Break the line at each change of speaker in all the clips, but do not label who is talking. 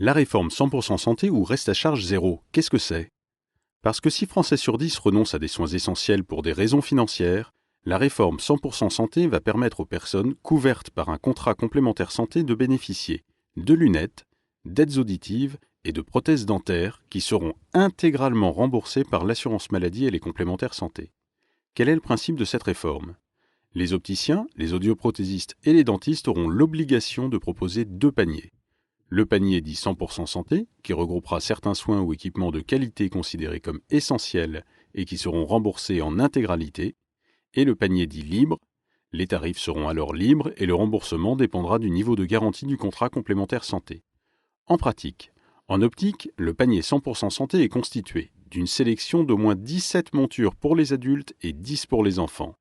La réforme 100% santé ou reste à charge zéro, qu'est-ce que c'est? Parce que 6 Français sur 10 renoncent à des soins essentiels pour des raisons financières, la réforme 100% santé va permettre aux personnes couvertes par un contrat complémentaire santé de bénéficier de lunettes, d'aides auditives et de prothèses dentaires qui seront intégralement remboursées par l'assurance maladie et les complémentaires santé. Quel est le principe de cette réforme? Les opticiens, les audioprothésistes et les dentistes auront l'obligation de proposer 2 paniers. Le panier dit 100% santé, qui regroupera certains soins ou équipements de qualité considérés comme essentiels et qui seront remboursés en intégralité, et le panier dit libre. Les tarifs seront alors libres et le remboursement dépendra du niveau de garantie du contrat complémentaire santé. En pratique, en optique, le panier 100% santé est constitué d'une sélection d'au moins 17 montures pour les adultes et 10 pour les enfants,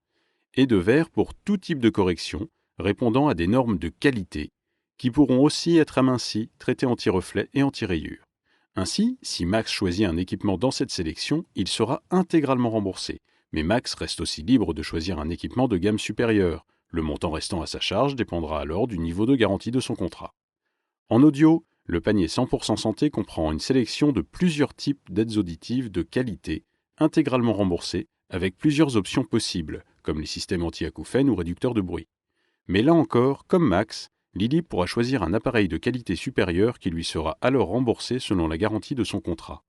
et de verres pour tout type de correction répondant à des normes de qualité, qui pourront aussi être amincis, traités anti-reflets et anti-rayures. Ainsi, si Max choisit un équipement dans cette sélection, il sera intégralement remboursé. Mais Max reste aussi libre de choisir un équipement de gamme supérieure. Le montant restant à sa charge dépendra alors du niveau de garantie de son contrat. En audio, le panier 100% santé comprend une sélection de plusieurs types d'aides auditives de qualité, intégralement remboursées, avec plusieurs options possibles, comme les systèmes anti-acouphènes ou réducteurs de bruit. Mais là encore, comme Max, Lily pourra choisir un appareil de qualité supérieure qui lui sera alors remboursé selon la garantie de son contrat.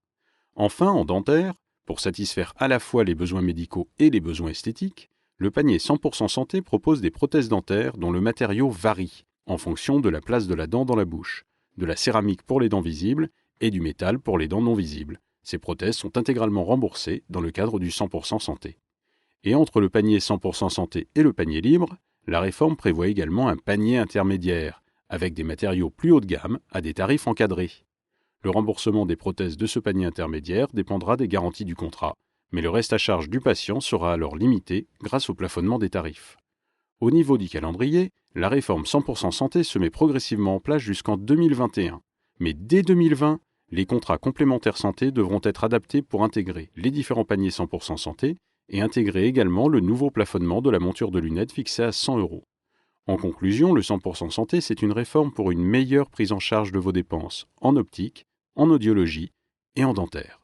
Enfin, en dentaire, pour satisfaire à la fois les besoins médicaux et les besoins esthétiques, le panier 100% santé propose des prothèses dentaires dont le matériau varie en fonction de la place de la dent dans la bouche, de la céramique pour les dents visibles et du métal pour les dents non visibles. Ces prothèses sont intégralement remboursées dans le cadre du 100% santé. Et entre le panier 100% santé et le panier libre, la réforme prévoit également un panier intermédiaire, avec des matériaux plus haut de gamme à des tarifs encadrés. Le remboursement des prothèses de ce panier intermédiaire dépendra des garanties du contrat, mais le reste à charge du patient sera alors limité grâce au plafonnement des tarifs. Au niveau du calendrier, la réforme 100% santé se met progressivement en place jusqu'en 2021. Mais dès 2020, les contrats complémentaires santé devront être adaptés pour intégrer les différents paniers 100% santé et intégrer également le nouveau plafonnement de la monture de lunettes fixé à 100 euros. En conclusion, le 100% santé, c'est une réforme pour une meilleure prise en charge de vos dépenses en optique, en audiologie et en dentaire.